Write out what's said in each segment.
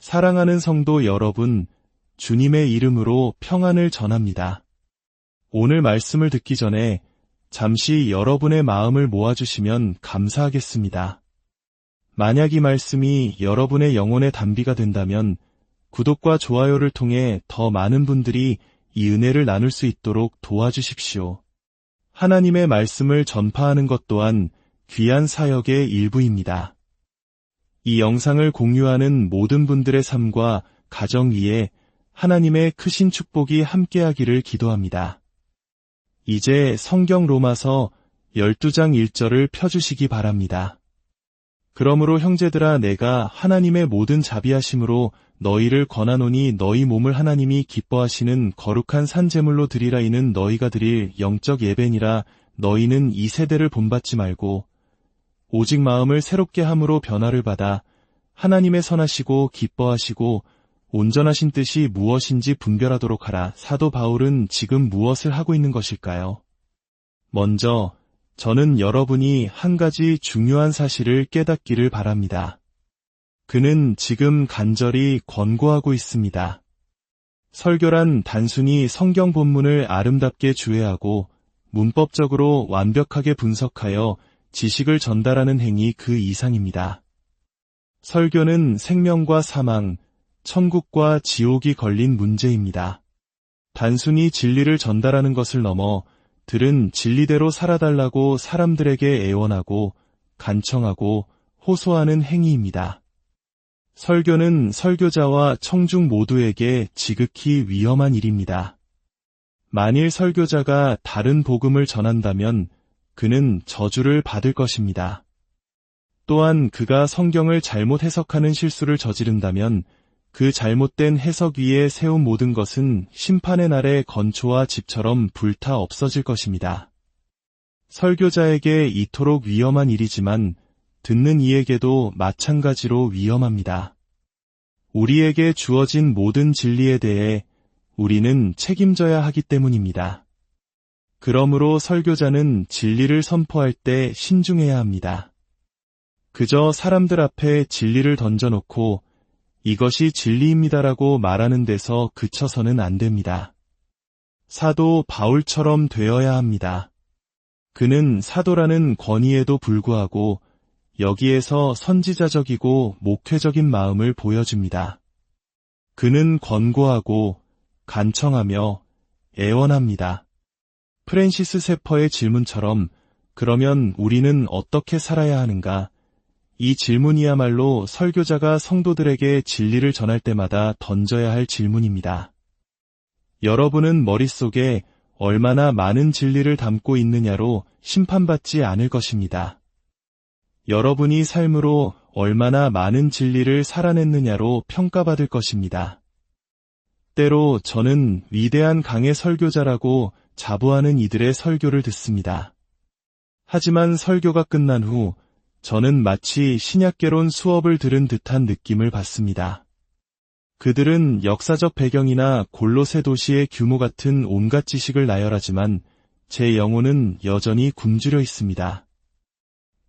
사랑하는 성도 여러분, 주님의 이름으로 평안을 전합니다. 오늘 말씀을 듣기 전에 잠시 여러분의 마음을 모아주시면 감사하겠습니다. 만약 이 말씀이 여러분의 영혼의 단비가 된다면 구독과 좋아요를 통해 더 많은 분들이 이 은혜를 나눌 수 있도록 도와주십시오. 하나님의 말씀을 전파하는 것 또한 귀한 사역의 일부입니다. 이 영상을 공유하는 모든 분들의 삶과 가정 위에 하나님의 크신 축복이 함께하기를 기도합니다. 이제 성경 로마서 12장 1절을 펴주시기 바랍니다. 그러므로 형제들아 내가 하나님의 모든 자비하심으로 너희를 권하노니 너희 몸을 하나님이 기뻐하시는 거룩한 산제물로 드리라. 이는 너희가 드릴 영적 예배니라. 너희는 이 세대를 본받지 말고 오직 마음을 새롭게 함으로 변화를 받아 하나님의 선하시고 기뻐하시고 온전하신 뜻이 무엇인지 분별하도록 하라. 사도 바울은 지금 무엇을 하고 있는 것일까요? 먼저 저는 여러분이 한 가지 중요한 사실을 깨닫기를 바랍니다. 그는 지금 간절히 권고하고 있습니다. 설교란 단순히 성경 본문을 아름답게 주해하고 문법적으로 완벽하게 분석하여 지식을 전달하는 행위 그 이상입니다. 설교는 생명과 사망, 천국과 지옥이 걸린 문제입니다. 단순히 진리를 전달하는 것을 넘어 들은 진리대로 살아달라고 사람들에게 애원하고 간청하고 호소하는 행위입니다. 설교는 설교자와 청중 모두에게 지극히 위험한 일입니다. 만일 설교자가 다른 복음을 전한다면 그는 저주를 받을 것입니다. 또한 그가 성경을 잘못 해석하는 실수를 저지른다면 그 잘못된 해석 위에 세운 모든 것은 심판의 날에 건초와 집처럼 불타 없어질 것입니다. 설교자에게 이토록 위험한 일이지만 듣는 이에게도 마찬가지로 위험합니다. 우리에게 주어진 모든 진리에 대해 우리는 책임져야 하기 때문입니다. 그러므로 설교자는 진리를 선포할 때 신중해야 합니다. 그저 사람들 앞에 진리를 던져놓고 이것이 진리입니다라고 말하는 데서 그쳐서는 안 됩니다. 사도 바울처럼 되어야 합니다. 그는 사도라는 권위에도 불구하고 여기에서 선지자적이고 목회적인 마음을 보여줍니다. 그는 권고하고 간청하며 애원합니다. 프랜시스 세퍼의 질문처럼 그러면 우리는 어떻게 살아야 하는가? 이 질문이야말로 설교자가 성도들에게 진리를 전할 때마다 던져야 할 질문입니다. 여러분은 머릿속에 얼마나 많은 진리를 담고 있느냐로 심판받지 않을 것입니다. 여러분이 삶으로 얼마나 많은 진리를 살아냈느냐로 평가받을 것입니다. 때로 저는 위대한 강의 설교자라고 자부하는 이들의 설교를 듣습니다. 하지만 설교가 끝난 후 저는 마치 신약개론 수업을 들은 듯한 느낌을 받습니다. 그들은 역사적 배경이나 골로새 도시의 규모 같은 온갖 지식을 나열하지만 제 영혼은 여전히 굶주려 있습니다.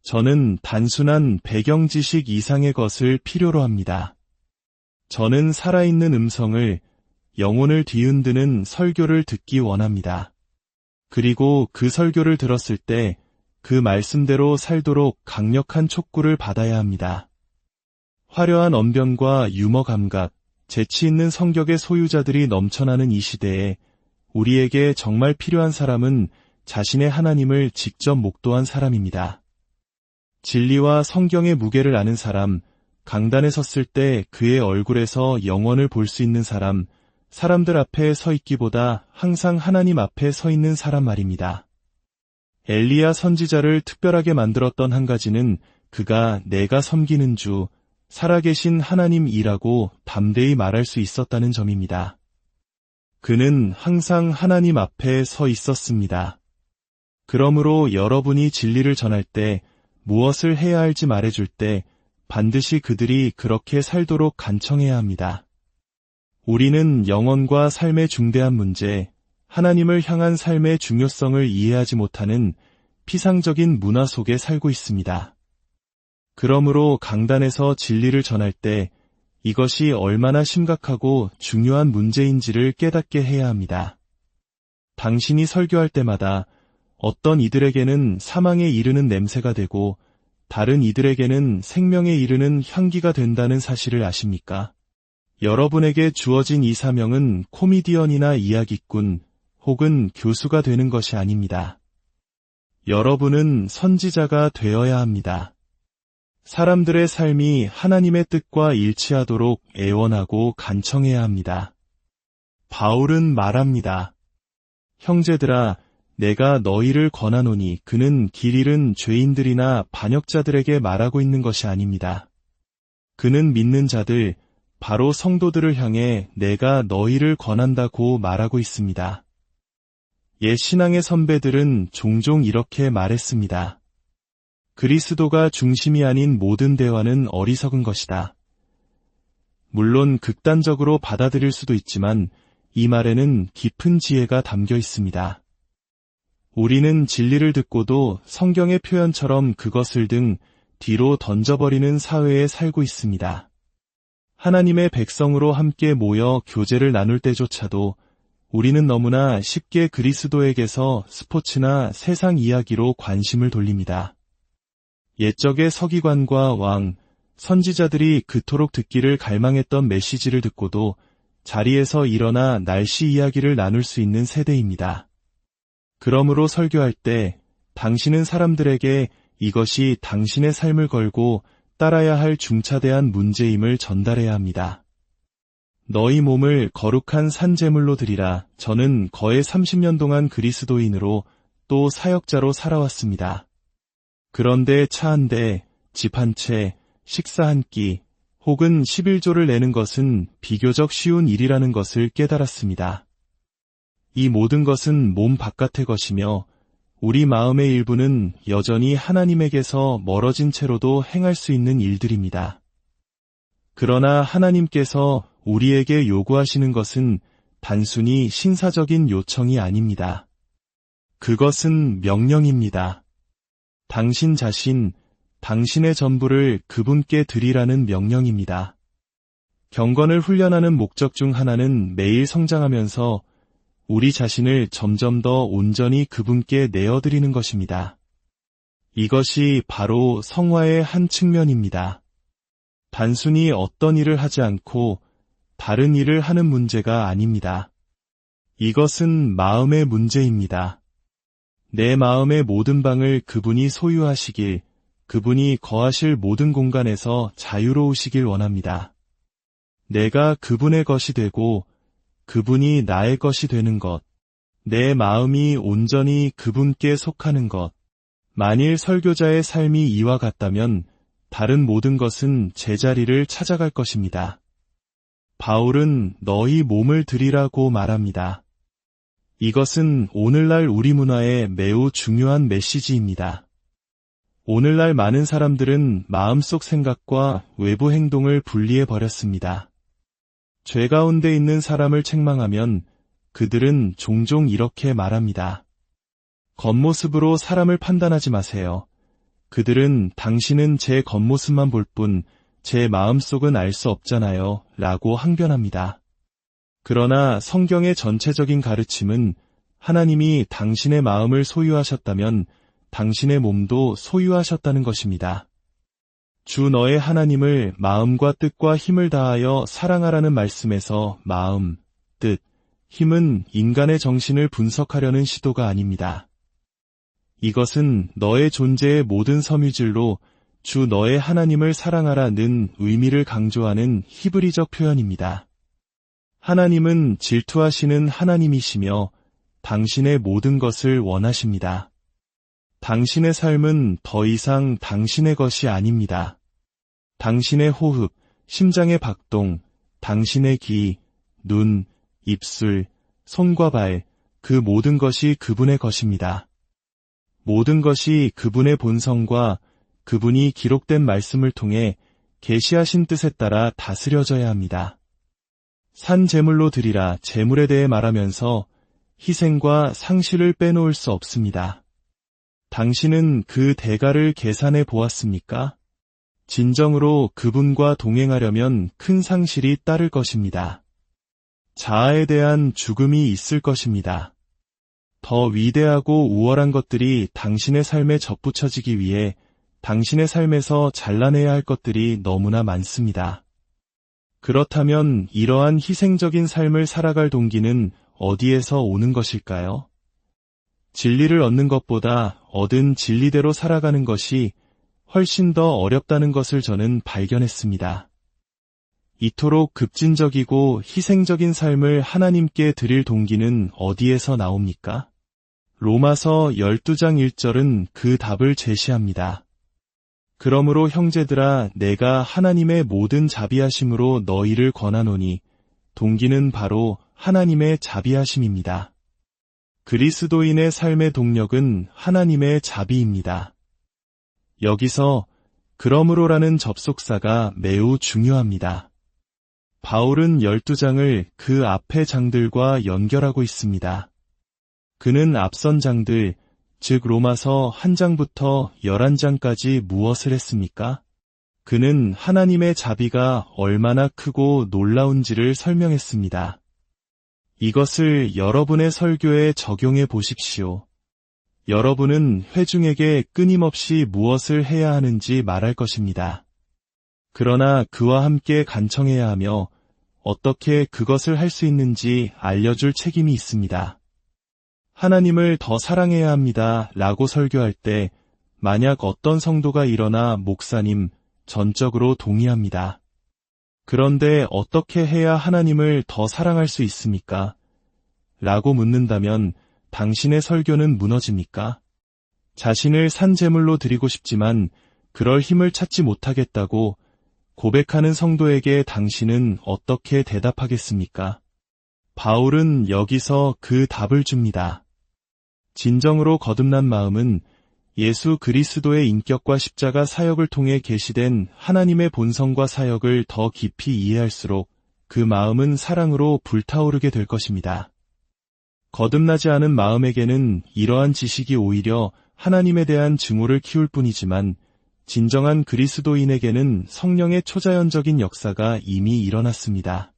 저는 단순한 배경 지식 이상의 것을 필요로 합니다. 저는 살아있는 음성을, 영혼을 뒤흔드는 설교를 듣기 원합니다. 그리고 그 설교를 들었을 때 그 말씀대로 살도록 강력한 촉구를 받아야 합니다. 화려한 언변과 유머 감각, 재치 있는 성격의 소유자들이 넘쳐나는 이 시대에 우리에게 정말 필요한 사람은 자신의 하나님을 직접 목도한 사람입니다. 진리와 성경의 무게를 아는 사람, 강단에 섰을 때 그의 얼굴에서 영원을 볼 수 있는 사람, 사람들 앞에 서 있기보다 항상 하나님 앞에 서 있는 사람 말입니다. 엘리야 선지자를 특별하게 만들었던 한 가지는 그가 내가 섬기는 주, 살아계신 하나님이라고 담대히 말할 수 있었다는 점입니다. 그는 항상 하나님 앞에 서 있었습니다. 그러므로 여러분이 진리를 전할 때 무엇을 해야 할지 말해줄 때 반드시 그들이 그렇게 살도록 간청해야 합니다. 우리는 영혼과 삶의 중대한 문제, 하나님을 향한 삶의 중요성을 이해하지 못하는 피상적인 문화 속에 살고 있습니다. 그러므로 강단에서 진리를 전할 때 이것이 얼마나 심각하고 중요한 문제인지를 깨닫게 해야 합니다. 당신이 설교할 때마다 어떤 이들에게는 사망에 이르는 냄새가 되고 다른 이들에게는 생명에 이르는 향기가 된다는 사실을 아십니까? 여러분에게 주어진 이 사명은 코미디언이나 이야기꾼 혹은 교수가 되는 것이 아닙니다. 여러분은 선지자가 되어야 합니다. 사람들의 삶이 하나님의 뜻과 일치하도록 애원하고 간청해야 합니다. 바울은 말합니다. 형제들아, 내가 너희를 권하노니 그는 길 잃은 죄인들이나 반역자들에게 말하고 있는 것이 아닙니다. 그는 믿는 자들, 바로 성도들을 향해 내가 너희를 권한다고 말하고 있습니다. 옛 신앙의 선배들은 종종 이렇게 말했습니다. 그리스도가 중심이 아닌 모든 대화는 어리석은 것이다. 물론 극단적으로 받아들일 수도 있지만 이 말에는 깊은 지혜가 담겨 있습니다. 우리는 진리를 듣고도 성경의 표현처럼 그것을 뒤로 던져버리는 사회에 살고 있습니다. 하나님의 백성으로 함께 모여 교제를 나눌 때조차도 우리는 너무나 쉽게 그리스도에게서 스포츠나 세상 이야기로 관심을 돌립니다. 옛적의 서기관과 왕, 선지자들이 그토록 듣기를 갈망했던 메시지를 듣고도 자리에서 일어나 날씨 이야기를 나눌 수 있는 세대입니다. 그러므로 설교할 때 당신은 사람들에게 이것이 당신의 삶을 걸고 따라야 할 중차대한 문제임을 전달해야 합니다. 너희 몸을 거룩한 산제물로 드리라. 저는 거의 30년 동안 그리스도인으로 또 사역자로 살아왔습니다. 그런데 차 한 대, 집 한 채, 식사 한 끼, 혹은 11조를 내는 것은 비교적 쉬운 일이라는 것을 깨달았습니다. 이 모든 것은 몸 바깥의 것이며 우리 마음의 일부는 여전히 하나님에게서 멀어진 채로도 행할 수 있는 일들입니다. 그러나 하나님께서 우리에게 요구하시는 것은 단순히 신사적인 요청이 아닙니다. 그것은 명령입니다. 당신 자신, 당신의 전부를 그분께 드리라는 명령입니다. 경건을 훈련하는 목적 중 하나는 매일 성장하면서 우리 자신을 점점 더 온전히 그분께 내어드리는 것입니다. 이것이 바로 성화의 한 측면입니다. 단순히 어떤 일을 하지 않고 다른 일을 하는 문제가 아닙니다. 이것은 마음의 문제입니다. 내 마음의 모든 방을 그분이 소유하시길, 그분이 거하실 모든 공간에서 자유로우시길 원합니다. 내가 그분의 것이 되고 그분이 나의 것이 되는 것, 내 마음이 온전히 그분께 속하는 것. 만일 설교자의 삶이 이와 같다면 다른 모든 것은 제자리를 찾아갈 것입니다. 바울은 너희 몸을 드리라고 말합니다. 이것은 오늘날 우리 문화의 매우 중요한 메시지입니다. 오늘날 많은 사람들은 마음속 생각과 외부 행동을 분리해 버렸습니다. 죄 가운데 있는 사람을 책망하면 그들은 종종 이렇게 말합니다. 겉모습으로 사람을 판단하지 마세요. 그들은 당신은 제 겉모습만 볼 뿐 제 마음속은 알 수 없잖아요. 라고 항변합니다. 그러나 성경의 전체적인 가르침은 하나님이 당신의 마음을 소유하셨다면 당신의 몸도 소유하셨다는 것입니다. 주 너의 하나님을 마음과 뜻과 힘을 다하여 사랑하라는 말씀에서 마음, 뜻, 힘은 인간의 정신을 분석하려는 시도가 아닙니다. 이것은 너의 존재의 모든 섬유질로 주 너의 하나님을 사랑하라는 의미를 강조하는 히브리적 표현입니다. 하나님은 질투하시는 하나님이시며 당신의 모든 것을 원하십니다. 당신의 삶은 더 이상 당신의 것이 아닙니다. 당신의 호흡, 심장의 박동, 당신의 귀, 눈, 입술, 손과 발, 그 모든 것이 그분의 것입니다. 모든 것이 그분의 본성과 그분이 기록된 말씀을 통해 계시하신 뜻에 따라 다스려져야 합니다. 산 제물로 드리라 제물에 대해 말하면서 희생과 상실을 빼놓을 수 없습니다. 당신은 그 대가를 계산해 보았습니까? 진정으로 그분과 동행하려면 큰 상실이 따를 것입니다. 자아에 대한 죽음이 있을 것입니다. 더 위대하고 우월한 것들이 당신의 삶에 접붙여지기 위해 당신의 삶에서 잘라내야 할 것들이 너무나 많습니다. 그렇다면 이러한 희생적인 삶을 살아갈 동기는 어디에서 오는 것일까요? 진리를 얻는 것보다 얻은 진리대로 살아가는 것이 훨씬 더 어렵다는 것을 저는 발견했습니다. 이토록 급진적이고 희생적인 삶을 하나님께 드릴 동기는 어디에서 나옵니까? 로마서 12장 1절은 그 답을 제시합니다. 그러므로 형제들아 내가 하나님의 모든 자비하심으로 너희를 권하노니 동기는 바로 하나님의 자비하심입니다. 그리스도인의 삶의 동력은 하나님의 자비입니다. 여기서 그러므로라는 접속사가 매우 중요합니다. 바울은 12장을 그 앞의 장들과 연결하고 있습니다. 그는 앞선 장들, 즉 로마서 1장부터 11장까지 무엇을 했습니까? 그는 하나님의 자비가 얼마나 크고 놀라운지를 설명했습니다. 이것을 여러분의 설교에 적용해 보십시오. 여러분은 회중에게 끊임없이 무엇을 해야 하는지 말할 것입니다. 그러나 그와 함께 간청해야 하며 어떻게 그것을 할 수 있는지 알려줄 책임이 있습니다. 하나님을 더 사랑해야 합니다. 라고 설교할 때 만약 어떤 성도가 일어나 목사님, 전적으로 동의합니다. 그런데 어떻게 해야 하나님을 더 사랑할 수 있습니까? 라고 묻는다면 당신의 설교는 무너집니까? 자신을 산제물로 드리고 싶지만 그럴 힘을 찾지 못하겠다고 고백하는 성도에게 당신은 어떻게 대답하겠습니까? 바울은 여기서 그 답을 줍니다. 진정으로 거듭난 마음은 예수 그리스도의 인격과 십자가 사역을 통해 계시된 하나님의 본성과 사역을 더 깊이 이해할수록 그 마음은 사랑으로 불타오르게 될 것입니다. 거듭나지 않은 마음에게는 이러한 지식이 오히려 하나님에 대한 증오를 키울 뿐이지만 진정한 그리스도인에게는 성령의 초자연적인 역사가 이미 일어났습니다.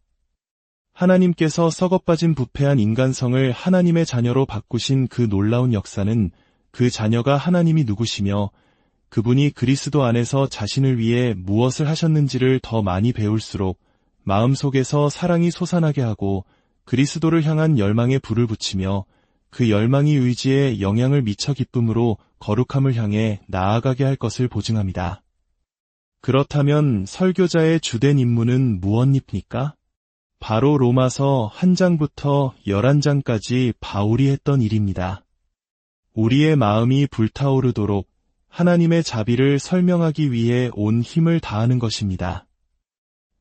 하나님께서 썩어빠진 부패한 인간성을 하나님의 자녀로 바꾸신 그 놀라운 역사는 그 자녀가 하나님이 누구시며 그분이 그리스도 안에서 자신을 위해 무엇을 하셨는지를 더 많이 배울수록 마음속에서 사랑이 솟아나게 하고 그리스도를 향한 열망에 불을 붙이며 그 열망이 의지에 영향을 미쳐 기쁨으로 거룩함을 향해 나아가게 할 것을 보증합니다. 그렇다면 설교자의 주된 임무는 무엇입니까? 바로 로마서 1장부터 11장까지 바울이 했던 일입니다. 우리의 마음이 불타오르도록 하나님의 자비를 설명하기 위해 온 힘을 다하는 것입니다.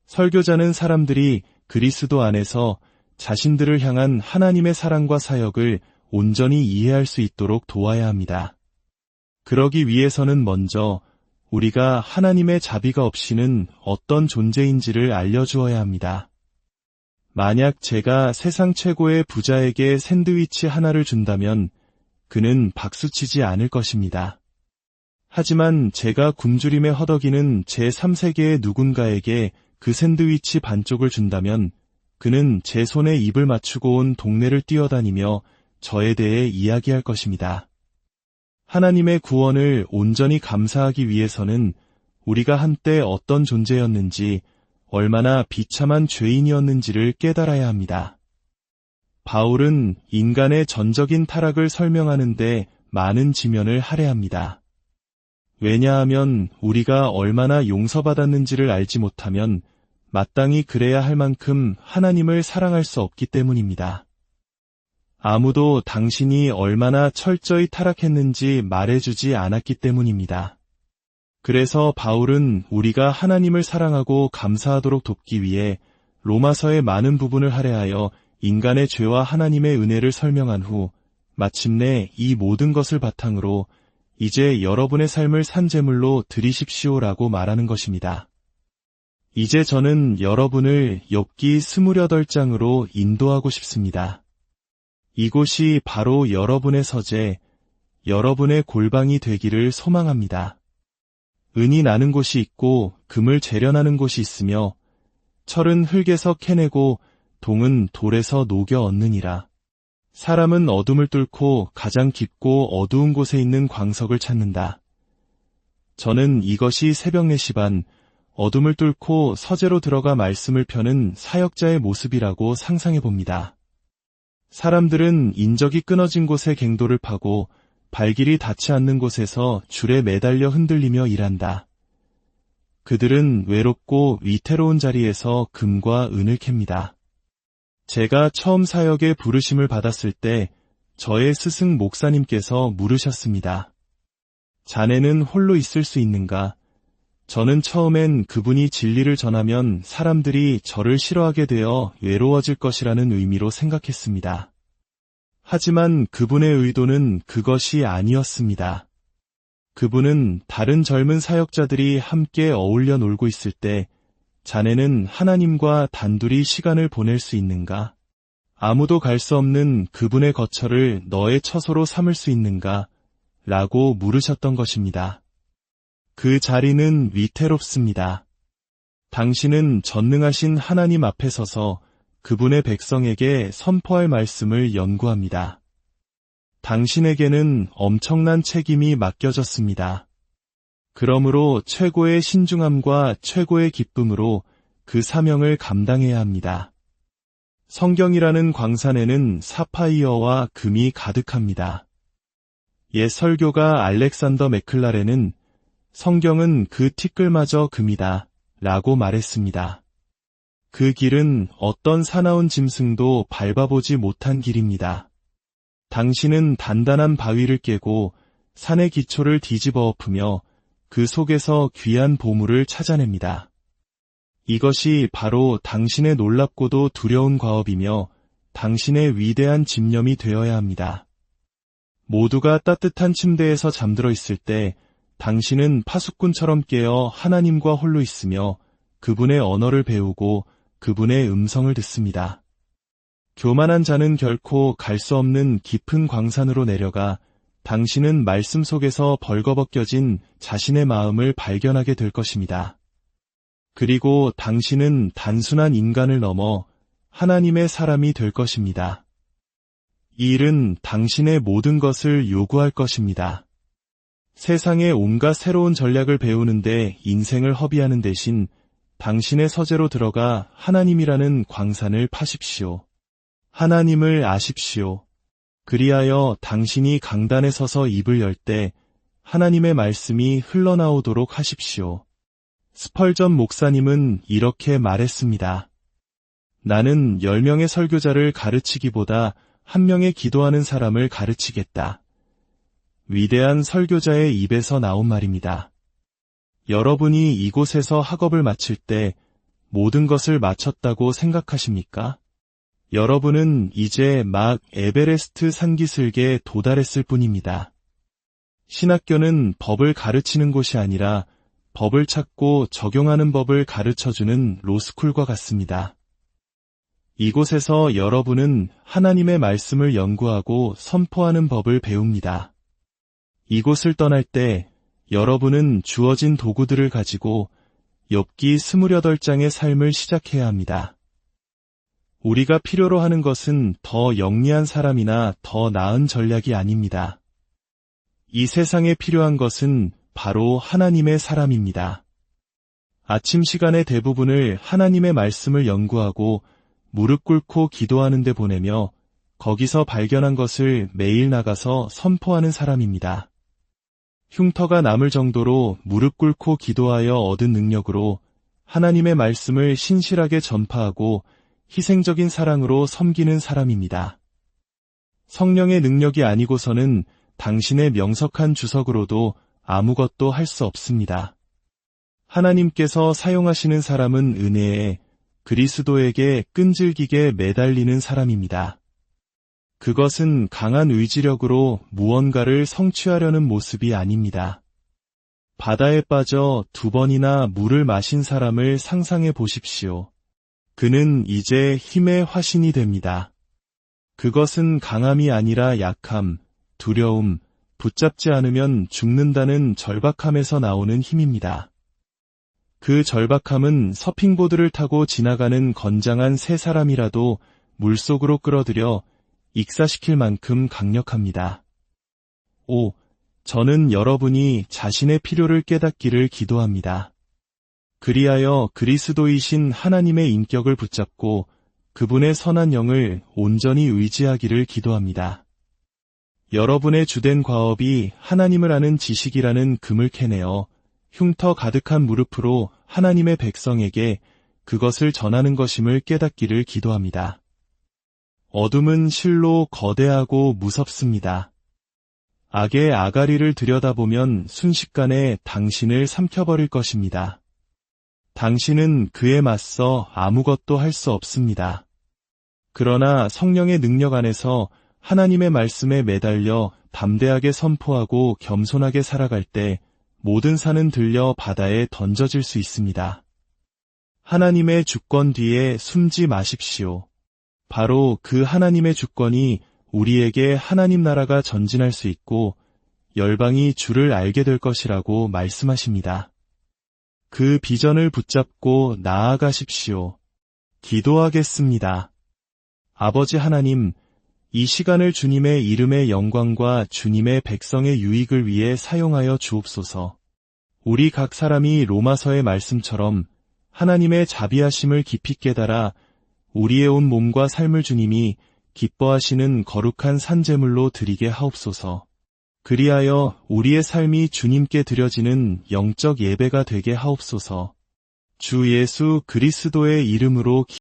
설교자는 사람들이 그리스도 안에서 자신들을 향한 하나님의 사랑과 사역을 온전히 이해할 수 있도록 도와야 합니다. 그러기 위해서는 먼저 우리가 하나님의 자비가 없이는 어떤 존재인지를 알려주어야 합니다. 만약 제가 세상 최고의 부자에게 샌드위치 하나를 준다면 그는 박수치지 않을 것입니다. 하지만 제가 굶주림에 허덕이는 제3세계의 누군가에게 그 샌드위치 반쪽을 준다면 그는 제 손에 입을 맞추고 온 동네를 뛰어다니며 저에 대해 이야기할 것입니다. 하나님의 구원을 온전히 감사하기 위해서는 우리가 한때 어떤 존재였는지 얼마나 비참한 죄인이었는지를 깨달아야 합니다. 바울은 인간의 전적인 타락을 설명하는데 많은 지면을 할애합니다. 왜냐하면 우리가 얼마나 용서받았는지를 알지 못하면 마땅히 그래야 할 만큼 하나님을 사랑할 수 없기 때문입니다. 아무도 당신이 얼마나 철저히 타락했는지 말해주지 않았기 때문입니다. 그래서 바울은 우리가 하나님을 사랑하고 감사하도록 돕기 위해 로마서의 많은 부분을 할애하여 인간의 죄와 하나님의 은혜를 설명한 후 마침내 이 모든 것을 바탕으로 이제 여러분의 삶을 산제물로 드리십시오라고 말하는 것입니다. 이제 저는 여러분을 욥기 28장으로 인도하고 싶습니다. 이곳이 바로 여러분의 서재, 여러분의 골방이 되기를 소망합니다. 은이 나는 곳이 있고 금을 재련하는 곳이 있으며 철은 흙에서 캐내고 동은 돌에서 녹여 얻느니라. 사람은 어둠을 뚫고 가장 깊고 어두운 곳에 있는 광석을 찾는다. 저는 이것이 새벽 4시 반, 어둠을 뚫고 서재로 들어가 말씀을 펴는 사역자의 모습이라고 상상해 봅니다. 사람들은 인적이 끊어진 곳에 갱도를 파고 발길이 닿지 않는 곳에서 줄에 매달려 흔들리며 일한다. 그들은 외롭고 위태로운 자리에서 금과 은을 캡니다. 제가 처음 사역에 부르심을 받았을 때 저의 스승 목사님께서 물으셨습니다. 자네는 홀로 있을 수 있는가? 저는 처음엔 그분이 진리를 전하면 사람들이 저를 싫어하게 되어 외로워질 것이라는 의미로 생각했습니다. 하지만 그분의 의도는 그것이 아니었습니다. 그분은 다른 젊은 사역자들이 함께 어울려 놀고 있을 때 자네는 하나님과 단둘이 시간을 보낼 수 있는가? 아무도 갈 수 없는 그분의 거처를 너의 처소로 삼을 수 있는가? 라고 물으셨던 것입니다. 그 자리는 위태롭습니다. 당신은 전능하신 하나님 앞에 서서 그분의 백성에게 선포할 말씀을 연구합니다. 당신에게는 엄청난 책임이 맡겨졌습니다. 그러므로 최고의 신중함과 최고의 기쁨으로 그 사명을 감당해야 합니다. 성경이라는 광산에는 사파이어와 금이 가득합니다. 옛 설교가 알렉산더 맥클라렌은 성경은 그 티끌마저 금이다 라고 말했습니다. 그 길은 어떤 사나운 짐승도 밟아보지 못한 길입니다. 당신은 단단한 바위를 깨고 산의 기초를 뒤집어 엎으며 그 속에서 귀한 보물을 찾아냅니다. 이것이 바로 당신의 놀랍고도 두려운 과업이며 당신의 위대한 집념이 되어야 합니다. 모두가 따뜻한 침대에서 잠들어 있을 때 당신은 파수꾼처럼 깨어 하나님과 홀로 있으며 그분의 언어를 배우고 그분의 음성을 듣습니다. 교만한 자는 결코 갈 수 없는 깊은 광산으로 내려가 당신은 말씀 속에서 벌거벗겨진 자신의 마음을 발견하게 될 것입니다. 그리고 당신은 단순한 인간을 넘어 하나님의 사람이 될 것입니다. 이 일은 당신의 모든 것을 요구할 것입니다. 세상의 온갖 새로운 전략을 배우는데 인생을 허비하는 대신 당신의 서재로 들어가 하나님이라는 광산을 파십시오. 하나님을 아십시오. 그리하여 당신이 강단에 서서 입을 열 때 하나님의 말씀이 흘러나오도록 하십시오. 스펄전 목사님은 이렇게 말했습니다. 나는 10명의 설교자를 가르치기보다 1명의 기도하는 사람을 가르치겠다. 위대한 설교자의 입에서 나온 말입니다. 여러분이 이곳에서 학업을 마칠 때 모든 것을 마쳤다고 생각하십니까? 여러분은 이제 막 에베레스트 산기슭에 도달했을 뿐입니다. 신학교는 법을 가르치는 곳이 아니라 법을 찾고 적용하는 법을 가르쳐주는 로스쿨과 같습니다. 이곳에서 여러분은 하나님의 말씀을 연구하고 선포하는 법을 배웁니다. 이곳을 떠날 때 여러분은 주어진 도구들을 가지고 욥기 28장의 삶을 시작해야 합니다. 우리가 필요로 하는 것은 더 영리한 사람이나 더 나은 전략이 아닙니다. 이 세상에 필요한 것은 바로 하나님의 사람입니다. 아침 시간의 대부분을 하나님의 말씀을 연구하고 무릎 꿇고 기도하는 데 보내며 거기서 발견한 것을 매일 나가서 선포하는 사람입니다. 흉터가 남을 정도로 무릎 꿇고 기도하여 얻은 능력으로 하나님의 말씀을 신실하게 전파하고 희생적인 사랑으로 섬기는 사람입니다. 성령의 능력이 아니고서는 당신의 명석한 주석으로도 아무것도 할 수 없습니다. 하나님께서 사용하시는 사람은 은혜에 그리스도에게 끈질기게 매달리는 사람입니다. 그것은 강한 의지력으로 무언가를 성취하려는 모습이 아닙니다. 바다에 빠져 2번이나 물을 마신 사람을 상상해 보십시오. 그는 이제 힘의 화신이 됩니다. 그것은 강함이 아니라 약함, 두려움, 붙잡지 않으면 죽는다는 절박함에서 나오는 힘입니다. 그 절박함은 서핑보드를 타고 지나가는 건장한 세 사람이라도 물속으로 끌어들여 익사시킬 만큼 강력합니다. 5. 저는 여러분이 자신의 필요를 깨닫기를 기도합니다. 그리하여 그리스도이신 하나님의 인격을 붙잡고 그분의 선한 영을 온전히 의지하기를 기도합니다. 여러분의 주된 과업이 하나님을 아는 지식이라는 금을 캐내어 흉터 가득한 무릎으로 하나님의 백성에게 그것을 전하는 것임을 깨닫기를 기도합니다. 어둠은 실로 거대하고 무섭습니다. 악의 아가리를 들여다보면 순식간에 당신을 삼켜버릴 것입니다. 당신은 그에 맞서 아무것도 할 수 없습니다. 그러나 성령의 능력 안에서 하나님의 말씀에 매달려 담대하게 선포하고 겸손하게 살아갈 때 모든 산은 들려 바다에 던져질 수 있습니다. 하나님의 주권 뒤에 숨지 마십시오. 바로 그 하나님의 주권이 우리에게 하나님 나라가 전진할 수 있고 열방이 주를 알게 될 것이라고 말씀하십니다. 그 비전을 붙잡고 나아가십시오. 기도하겠습니다. 아버지 하나님, 이 시간을 주님의 이름의 영광과 주님의 백성의 유익을 위해 사용하여 주옵소서. 우리 각 사람이 로마서의 말씀처럼 하나님의 자비하심을 깊이 깨달아 우리의 온 몸과 삶을 주님이 기뻐하시는 거룩한 산제물로 드리게 하옵소서. 그리하여 우리의 삶이 주님께 드려지는 영적 예배가 되게 하옵소서. 주 예수 그리스도의 이름으로